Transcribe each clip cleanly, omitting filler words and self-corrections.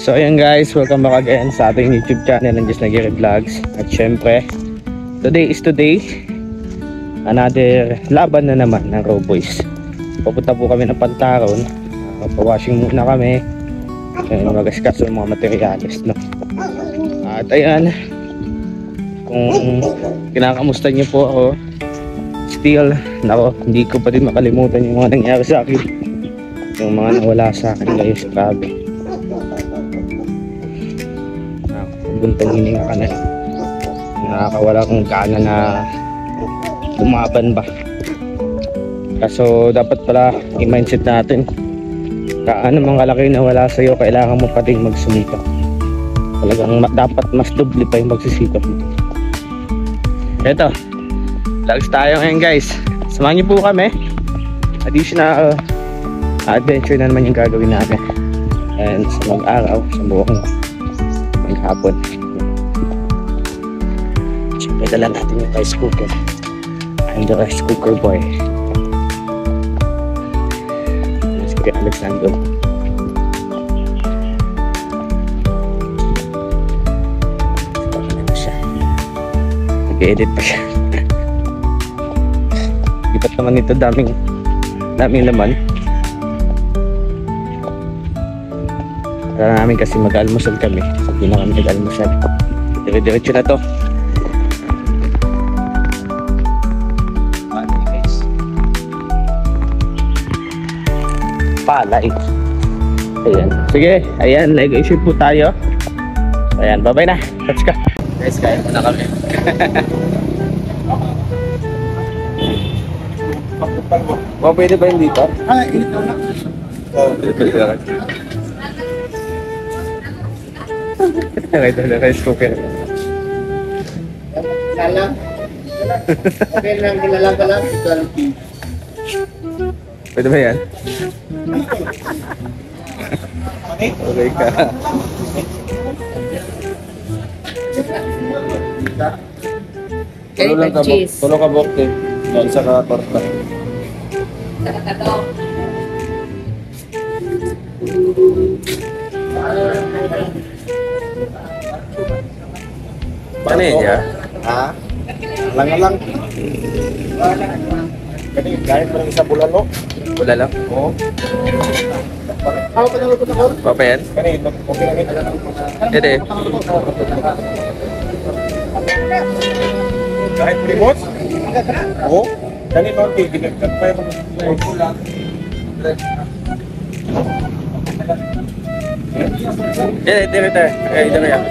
So ayan guys, welcome back again sa ating YouTube channel ng Just Nagiri Vlogs. At syempre, today is today. Another laban na naman ng Raw Boys. Papunta po kami ng Pantaron. Pa-washing muna kami. Mag-askas yung mga materials, no? At ayan, kung kinakamusta niyo po ako, still, nako, hindi ko pa din makalimutan yung mga nangyari sa akin. Yung mga nawala sa akin guys, grabe. Buntong hininga ka na, nakakawala kong gana na lumaban ba. Kaso dapat pala i-mindset natin, kaano mang kalaki na wala sa'yo, kailangan mo pa din magsumikap. Talagang dapat mas doble pa yung magsisikap. Eto, vlogs tayo ngayon guys. Samahan niyo po kami. Additional adventure na naman yung gagawin natin. And sa mag-araw, sa buong hapon. Siyempre dala natin yung rice cooker. I'm the rice cooker boy. Mas kaya Alexander. Ano siya? Nag-edit pa siya. Iba't naman ito, daming laman. Para namin kasi mag-almusal kami. Hindi na kami nag-almusal. Dire-diretso na to. Palay. Ayan. Sige, ayan. Nag-issue po tayo. Ayan, bye-bye na. Let's go. Guys, kaya muna kami. Pwede ba yung dito? Init na. Pwede. Ito na rice cooker. Lalang. Okay lang, nilalang ka lang. Pwede ba yan? Okay ka. Tulo lang ka, Tulo ka bokte. Yan sa torta. Ano yun ya? Ha? Lang. Kahit mo lang isa bulalo. Wala lang? Oo. Ako pa naluto na ko? Papa yan? Kanino, okay lang ito. Ede. Kahit remote? Oo. Kanino, ginagdag pa yung Ede. Ede ba yan?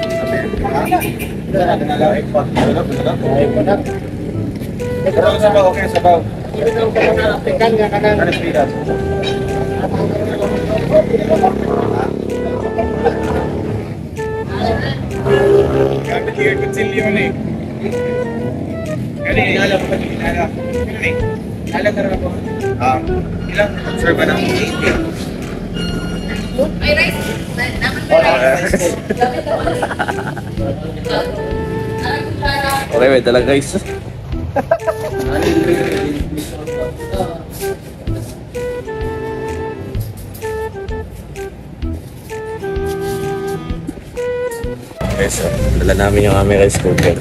Sabaw, okay, sabaw. Tingkan nga kanan. Ano sila? Gamit yung kutsilyo na eh. Kani, inala ko pag inala. Kani, inala ka rin ako. Ilang serve na? 80. May rice. Naman may rice. Okay, may dalang guys. Okay, so dala namin yung aming rice cooker.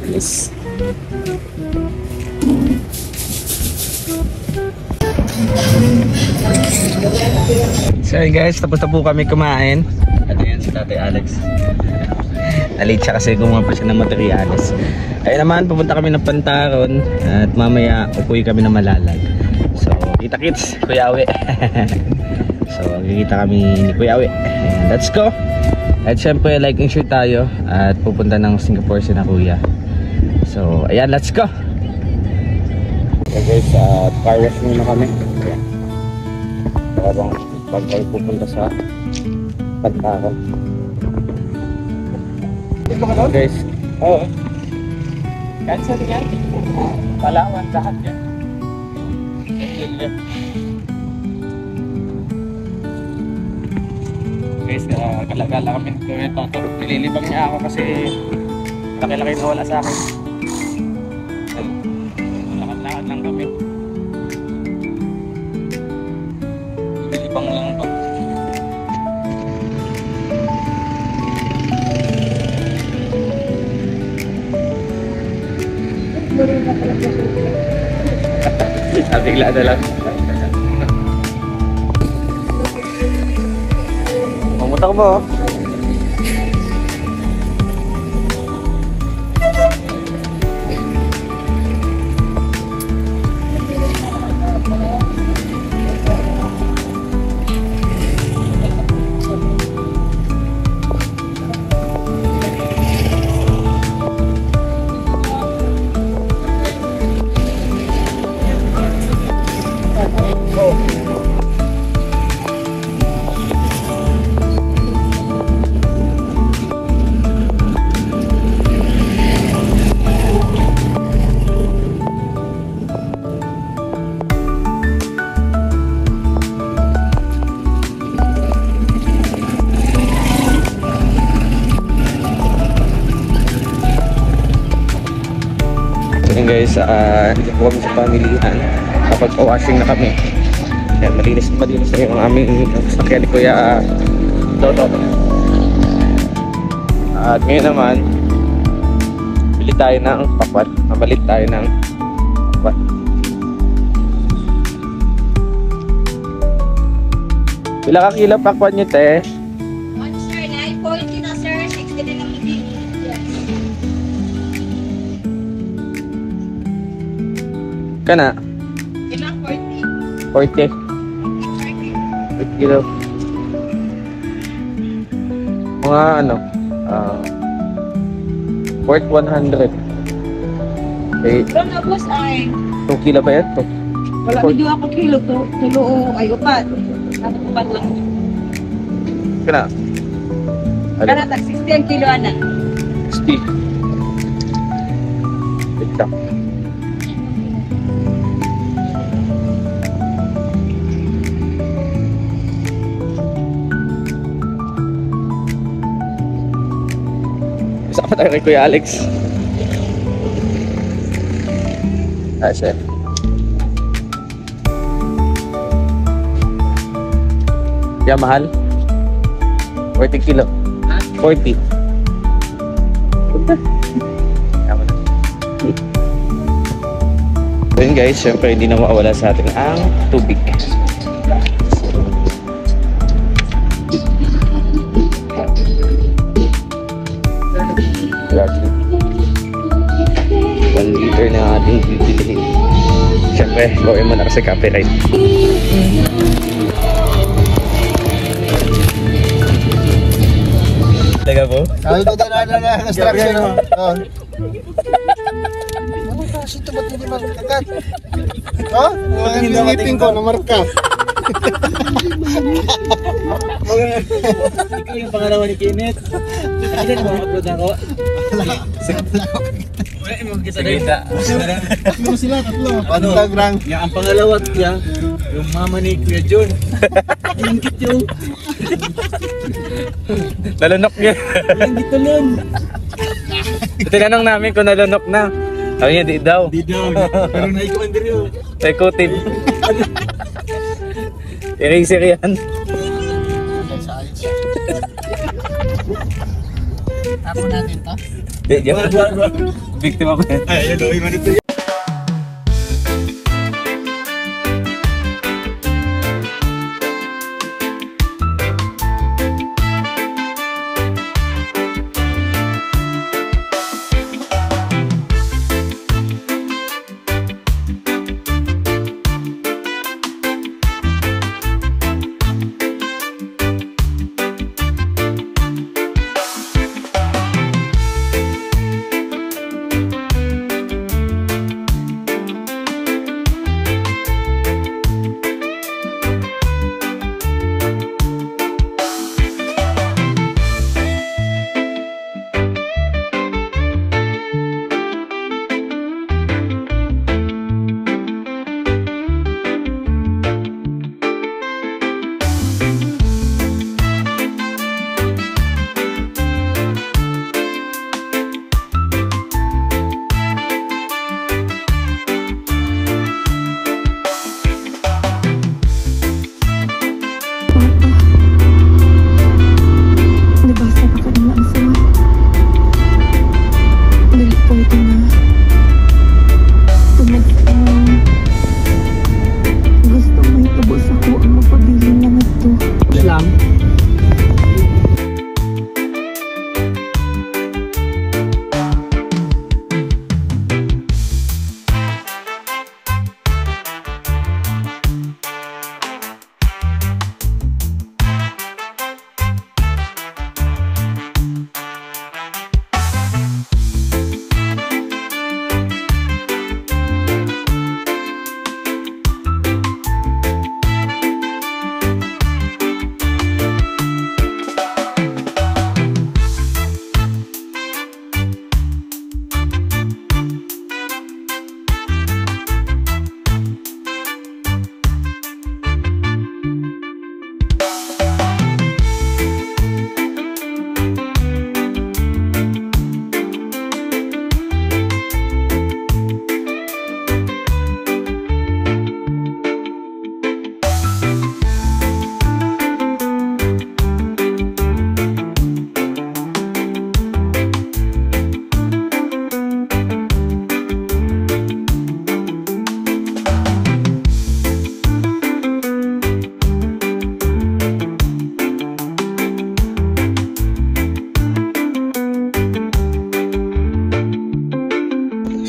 Yes. So hey guys, tapos na po kami kumain. At ayan si Tatay Alex. Nalit siya kasi gumawa pa siya ng materials. Ayun naman, pupunta kami ng Pantaron. At mamaya upuy kami ng Malalag. So, kita kits, Kuya Awe. So, kikita kami ni Kuya Awe. Let's go. At syempre, like and share tayo. At pupunta ng Singapore si na Kuya. So, ayan, let's go. Okay guys, car wash muna kami. Ayan. Parang pag kayo pupunta sa Pantaron. Okay guys. Oo. Cancel yan. Palawan lahat yan. Guys, kalagala kami. Nililibang niya ako kasi laki-laki na wala sa akin. Lakad-lakad lang kami. Nililibang lang to. Bigla na lang. Mamuta ko ba oh? Ayan guys, dito po kami sa pamilihan. Kapag washing na kami. Ayan, malinis na yung aming sakyan ni Kuya Toto. At ngayon naman, bili tayo ng pakwan. Mamalit tayo ng pakwan. Bila ka kilo pakwan nyo, te? One sir, 9.40 na sir, 60 na lang hindi. Kana? Ilang 40? 40. 8 kilo. Mga ano? Worth 100. Okay. Pero na boss ay, 2 kilo ba yan? wala video ako kilo to, tulo ay upat. Ano upat lang. Kana? Kana tag 60 ang kilo ana. 60. Ito. Sama tayo kay Kuya Alex. Siya. Yeah, mahal. 40 kilo. 40. Punta. Tama na. So yun guys, syempre hindi na mawawala sa atin ang tubig. Grabe. 1 liter na ating bibilihin. Siyempre, gawin mo na kasi copyright. Talaga po? Sabi ko na construction. Oh. Ano kasi ito ba't hindi markakat? Ha? Yung ngipin ko na marka. Ikaw yung pangalawa ni Kenneth. Ilan mo upload ako? Wala yung kita Sige, na. Ano sila? Tatlo. Pantag-rank. Ang pangalawa niya, yung mama ni Kuya John. Ingkit yung. Nalunok niya. Hindi tulon. Tinanong namin kung nalunok na. Sabi niya, di daw. Di daw. Pero naikuan din yun. Ikutin. Eraser yan. Tapos natin to. Di, diyan. Biktima ko yan. Ay, ano, iman ito.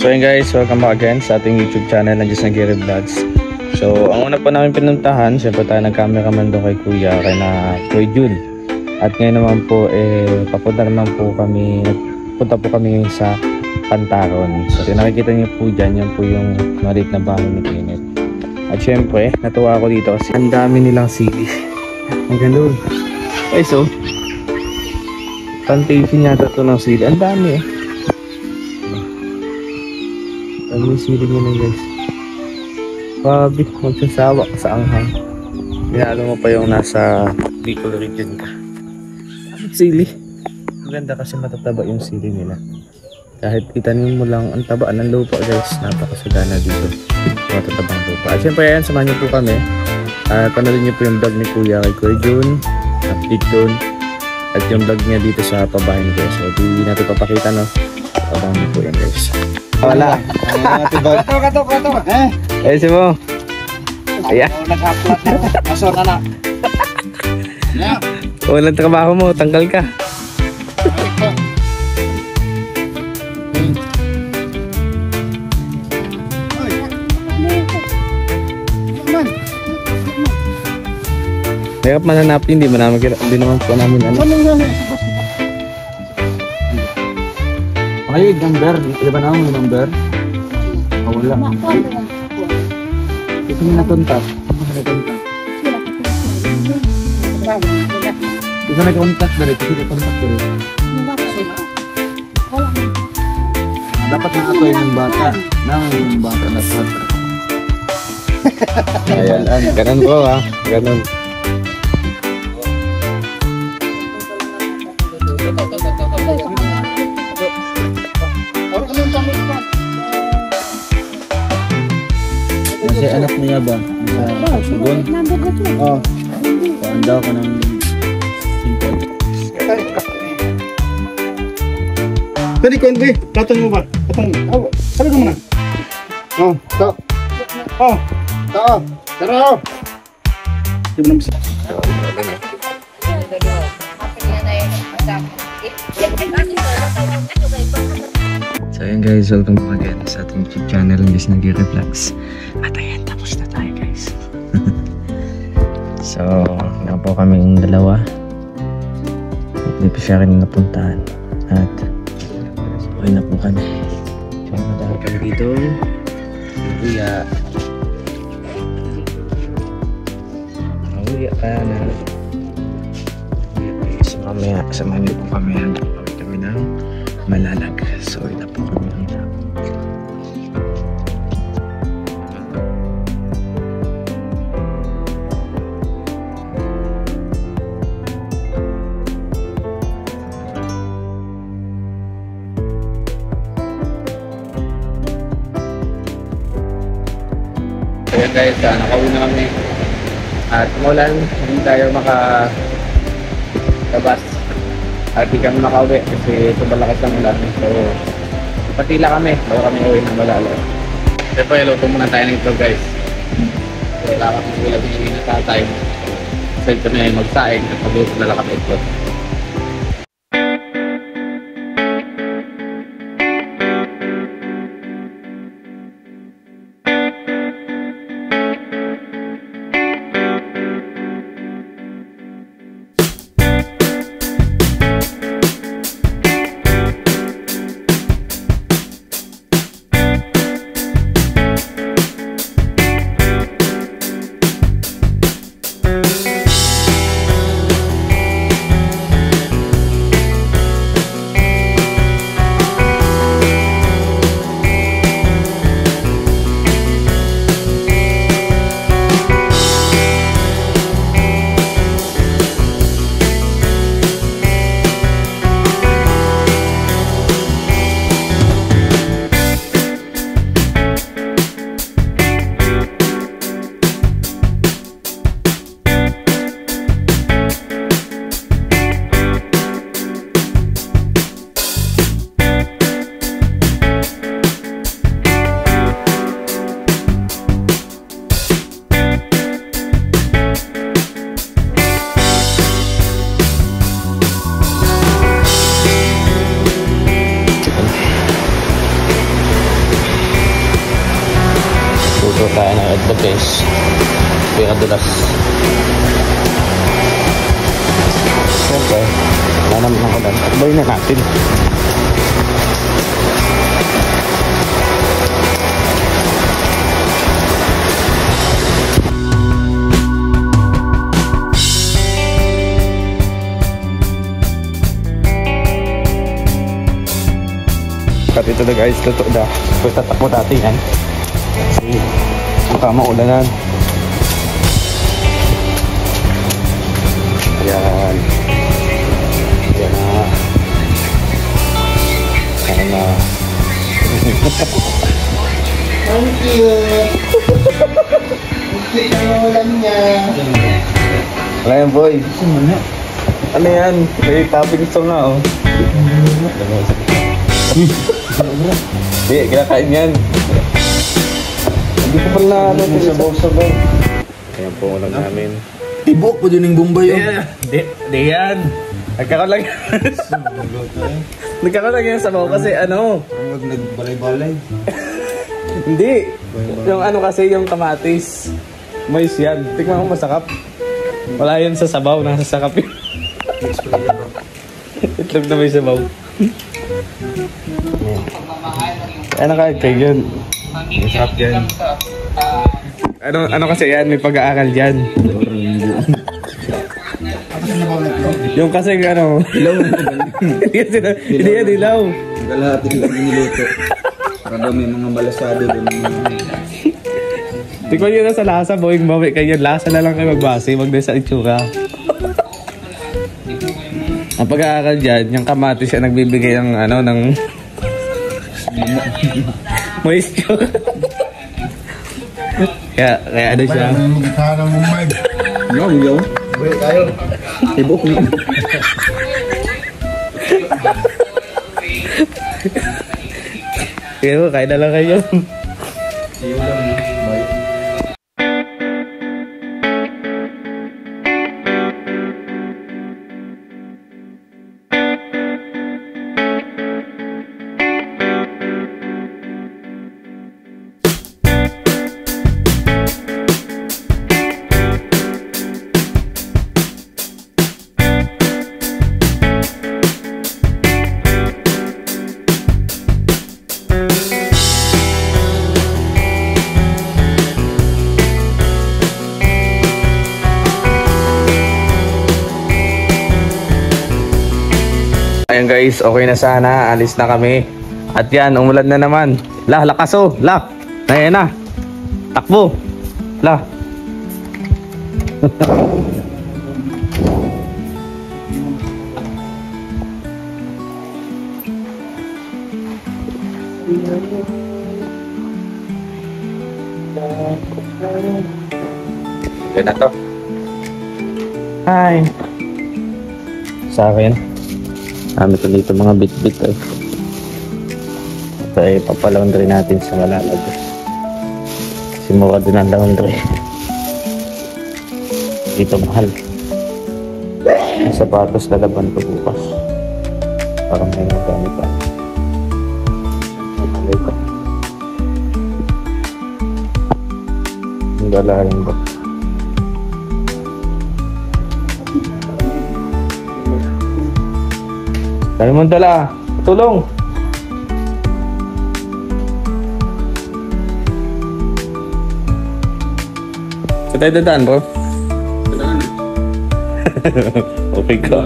So yun guys, welcome back again sa ating YouTube channel ng Just Nagiri Vlogs. So ang una po namin pinuntahan, syempre tayo nag-cameraman doon kay Kuya, kay na Kuya Jun. At ngayon naman po, papunta naman po kami, nagpunta po kami ngayon sa Pantaron. So nakikita niyo po dyan, yan po yung maliit na bahay ni Kenneth. At syempre, natuwa ako dito kasi ang dami nilang sili. Ang ganoon. Ay so, plantation yata ito ng sili. Ang dami eh. Ang sili nyo na guys. Grabe, magsasawa ka sa anghang. Binalo mo pa yung nasa Bicol region ka. Ang sili. Ang ganda kasi matataba yung sili nila. Kahit itanim mo lang ang tabaan ng lupa guys, napakasagana dito. Matatabang lupa. At syempre yan, samahan nyo po kami. Panoodin nyo po yung vlog ni Kuya kay Kuya Jun. Update doon. At yung vlog niya dito sa pabahay ni guys. So di natin papakita no. Abang nyo po yan guys. Wala. Kato. Eh si mo. Ayan. Nag-upload na. Maso na. Yeah. Walang trabaho mo, tanggal ka. Hirap manhanapin, hindi naman po namin ano. Ay, number. Di ba naman yung number? Oh, wala. Ito yung nakontak. Ito nag-contact na rin. Ito nag-contact na rin. Dapat na ito yung bata. Yung bata na sa Ayan, ganun po ha. Ganun. Kasi anak niya ba? Sa Sugon? Oo. Paan daw ko ng simple. Tadi ko Andre, platong mo ba? Platong. Sabi ko muna. To. Tara. Di mo naman. So ayan guys, welcome back again sa ating YouTube channel ng Just Nagiri Vlogs. At ayan, tapos na tayo guys. So, nga po kaming dalawa. Hindi pa siya rin napuntahan. At okay na po kami. So, madahil kami dito. Kuya. Kuya ka na. So mamaya, samahan niyo po kami. Kami ng Malalag. So, ito po kami ng So yun guys, nakauwi na kami. At umulan, hindi tayo makabas. At di kami makauwi kasi ito malakas ang ulan. So, patila kami bago kami uwi ng Malalag. Siyempre, luto muna tayo ng itlog guys. So, wala kami ulam yung inatatay. So, ito na yung magsaing at magluto na lang kami itlog. guys. Pinadulas. Siyempre, wala naman ang ulan. Takboy na natin. At ito na guys, luto na. Tapos tatakbo natin yan. Kasi baka maulanan. Yan. Yan na. Yan na. Thank you. Ito ang ulam niya. Wala yan boy. Ano yan? May topping song na oh. Hindi, kinakain yan. Hindi ko pala ano sabaw-sabaw. Ayan po ulam namin. Tibok po din yung Bombay yun. Hindi yan. Nagkakaroon lang yan. Nagkakaroon lang yan sabaw kasi ano. Huwag nagbalay-balay. Hindi. Yung ano kasi yung kamatis. Mais yan. Tingnan mo masakap. Wala yan sa sabaw. Nasa sakap yun. Itlog na may sabaw. Ano kahit kayo yun? Masarap yan. Ano kasi yan? May pag-aaral yan. Yung kasi ano? Ilaw. Hindi yan ilaw. Kalahati lang niluto. Para daw may mga balasado din. Tingnan nyo na sa lasa, boy. Bawi kayo. Lasa na lang kayo magbase. Wag na sa itsura. Ang pag-aaral dyan, yung kamatis siya nagbibigay ng ano, ng moisture. kaya ano siya? Magkakaroon ng Mumbai. Yaw. Balik tayo. Tibok na. Kaya mo, kain na lang kayo. Iyo lang. Bye. Ayan guys, okay na sana. Alis na kami. At yan, umulan na naman. Lakas oh. Ayan na. Takbo. Yan na to. Hi. Sa akin. Kami ko dito mga bit-bit eh. Ito ay papalaundry natin sa Malalag. Kasi mura din ang laundry. Dito mahal. Ang sapatos lalaban ko bukas. Para may magamit pa. Malay ko. Ang galahin ba? Dami mong dala. Tulong. Saan tayo dadaan, bro? Dadaan. Okay ka.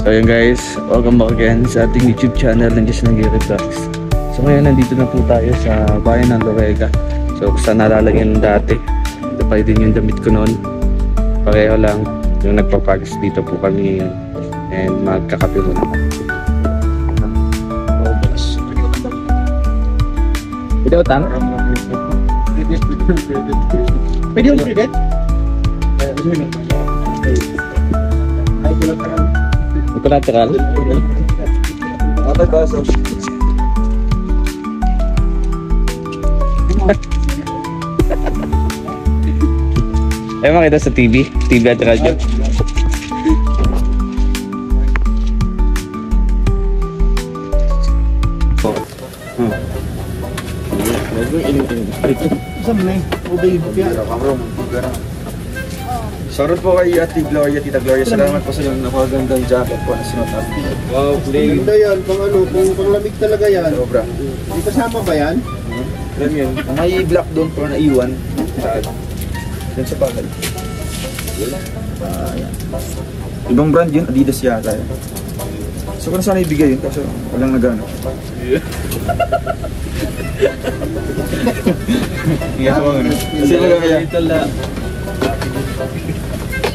So yun guys, welcome back again sa ating YouTube channel ng Just Nagiri Vlogs. So ngayon nandito na po tayo sa bayan ng Lorega. So kung saan nalalagyan dati, ito pa din yung damit ko noon. Pareho lang yung nagpapagas dito po kami ngayon. And magkakape muna. Pwede utang? Pwede yung pwede? Collateral? Atay baso. Ay makita sa TV at radyo. Saan na eh? Ubay bukya. Shoutout po kay Ate Gloria, Tita Gloria. Salamat po sa yung napakagandang jacket po na sinuot natin. Wow, play. Maganda yan, pang ano, pang lamig talaga yan. Sobra. Di kasama ba yan? Alam yun, may black doon po na iwan. Yan sa bagay. Ibang brand yun, Adidas yata yun. So kung sana ibigay yun, kasi walang nagano. Iya ko ano. Kasi wala kaya.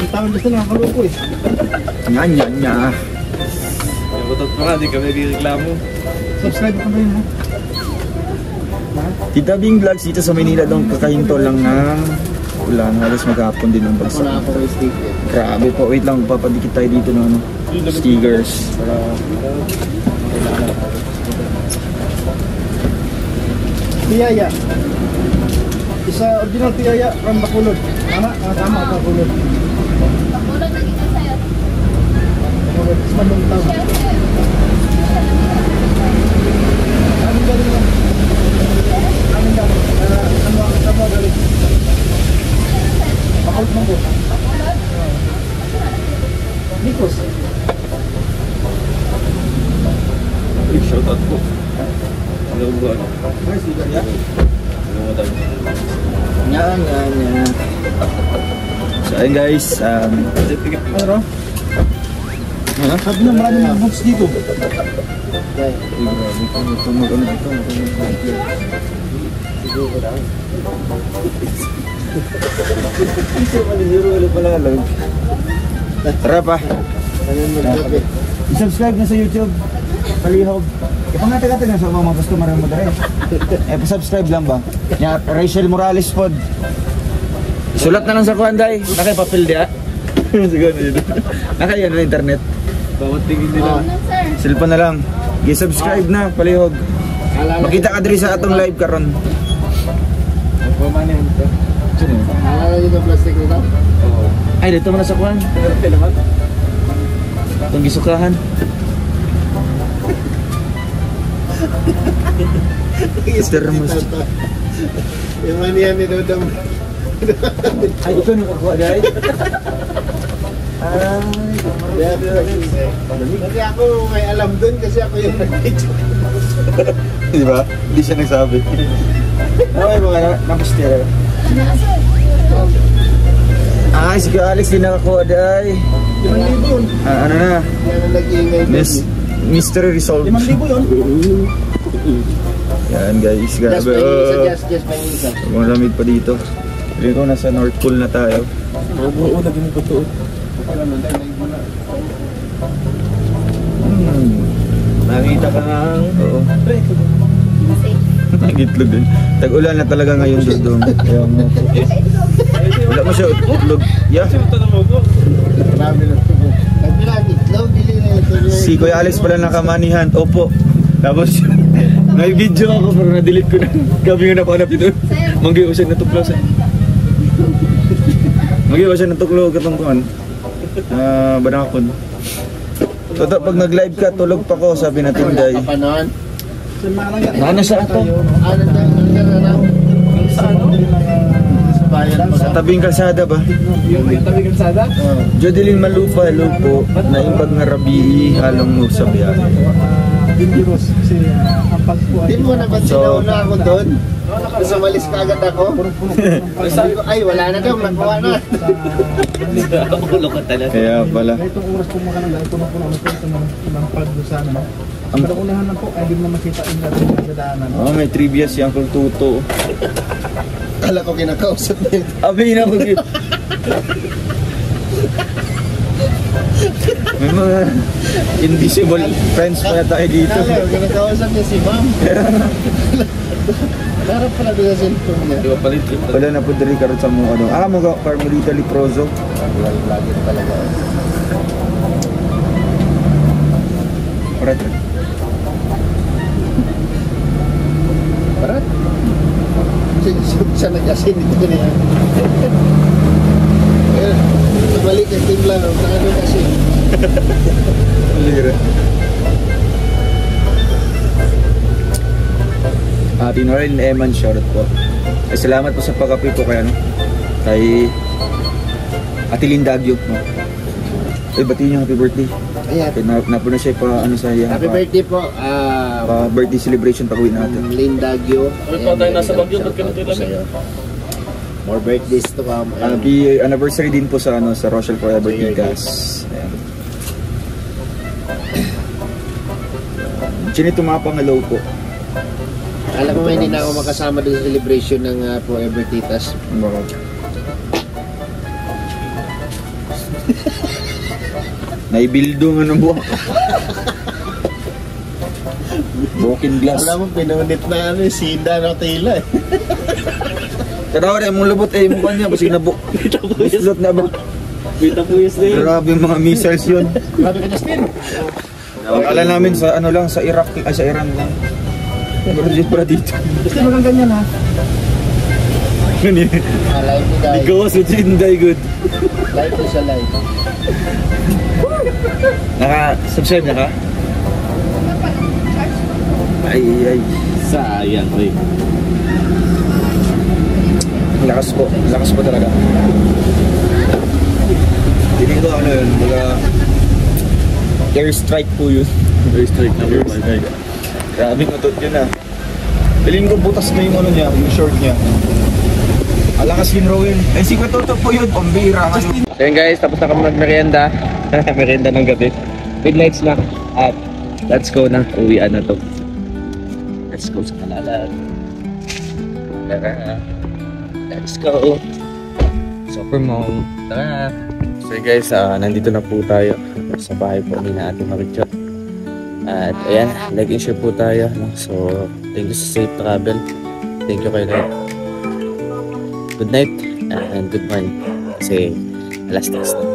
Ang tawag gusto nakakaloko eh. Nya. Butot pa nga, di kami nagreklamo. Subscribe ka ba yun ha? Tita Bing Vlogs dito sa Manila doon kakahinto lang ng ulan. Halos maghapon din ang bansa. Wala ako may sticker. Grabe po, wait lang, papadikit tayo dito ng ano, stickers. Para Piyaya. Isa original piyaya from Bacolod. Tama? Tama, Bacolod. Bakulod na kita sa'yo. Bacolod, sa Bandung Town. Anong galing mo? Anong galing? Ano galing? Bacolod mo ko. Nikos. Shoutout po. Ano ba? Nice, di ba yan? Yan. So ayun guys, Ano? ha? Sabi na marami mga books dito. Grabe ko, mag-ano dito, Tara pa. I-subscribe na sa YouTube. Palihog. Ipangatagatag na sa mga customer mo dere. Pa-subscribe lang ba? Ya, Rachel Morales pod. Sulat na lang sa kuanday. Nakay papel dia. Siguro dito. Nakay na internet. Bawat tingin nila. Cellphone na lang. I-subscribe na, palihog. Makita ka diri sa atong live karon. Pamanin ito. Alala nyo ng plastic nito? Oo. Ay, dito mo na sa kuan. Itong gisukahan. Termos. Yung manihan ni Dodong. Ay, ito nakakuha guys. Kasi ako may alam dun kasi ako yung nag-video. Di ba? Hindi siya nagsabi. Ay, mga napastira. Ay, si Alex din nakakuha day. 5,000. Ano na? Yan ang nag-iingay. Mystery resolved. 5,000 yun. Yan guys, Just grabe. just may isa. Mga lamig pa dito. Hindi ko nasa North Pole na tayo. Oo, naging totoo. Nakita ka ng... Oo. Nagitlog din. Tag-ulan na talaga ngayon doon. Kaya mo. Wala mo siya utlog. Yeah. Marami na ito. Nagbilang itlog, dili na ito. Si Kuya Alex pala nakamanihan. Opo. Tapos, may video ako pero na-delete ko na. Gabi ko na pa ito. Manggi ko siya natuklo sa... Manggi ko siya natuklo katong kuhan. Banakon. Toto, pag nag-live ka, tulog pa ko, sabi na Tinday. Kapanon. Ano sa ato? Ano na? Sa ano? Sa bayan mo. Sa tabing kalsada ba? Yung tabi kalsada? Jodeline Malupa, lupo, naimbag nga rabi, halong mo sa biyahe. Dangerous kasi ang pagpuan. Hindi mo naman sinauna ako doon. Kasi malis ka agad ako. Sabi ko, ay wala na daw, nakuha na. Ulo ka talaga. Kaya pala. Itong oras po mga nang puno-puno na po ito ng pagdusan. Pero unahan lang po, ay di mo na makita yung natin sa daanan. Oh, may trivia si Uncle Tuto. Kala ko kinakausap niya. Abi na ko. May mga invisible friends pala tayo dito. Kala ko kinakausap niya si ma'am. Larap pala doon sa cellphone niya. Di ba palit yun? Wala na po dali karon sa mga ano. Mga Carmelita Leproso. Lagi na talaga. Parat. Parat? Siya nag-asin dito niya. Balik yung team lang. Ano kasi? Lira. Tinorin Eman, shoutout po. Salamat po sa pag-api po kay Ate Lindagyo. No? Batiin niyo happy birthday. Ayan. Napo na siya pa sa Happy birthday po. birthday celebration pag-uwi natin. Lindagyo. Ano pa tayo nasa Baguio? Ba't ka nagtilamig? More birthdays to come. Happy anniversary din po sa sa Rochelle Forever Tigas. Ayan. Chini tumapang hello po. Alam mo, hindi na ako makasama doon sa celebration ng Forever Titas. Naibildo nga ng buhok. Broken glass. Alam mo, pinunit na sida na tila eh. Tarawa rin mong lubot mukha niya. Kasi nabuk. Buslot na ba? Kita po yun din. Grabe yung mga missiles yun. Grabe ka, Justin. Akala namin sa sa Iraq, sa Iran lang. Pero dito. Justin, walang ganyan ha. Ganyan. Live ni guys. Ikaw sa Jinday good. Live to siya live. Naka-subscribe na ka? Ay. Sayang, oy. Lakas po talaga. Hindi ko yun, airstrike po yun. Airstrike number 5. Grabe matot yun Piling ko butas na yung niya, yung short niya. Alakas yun Rowin. Ay si Kwetoto po yun, pambira. So yun guys, tapos na kami mag-merienda. Merienda ng gabi. Midnights na. At let's go na. Uwian na to. Let's go sa Kalalag. Tara. Let's go. Super Mom. Tara. So yun guys, nandito na po tayo sa bahay po ni na Ate Marichot. At ayan, like and share po tayo. So, thank you sa safe travel. Thank you kay Lord. Good night and good morning. Kasi alas 10 na.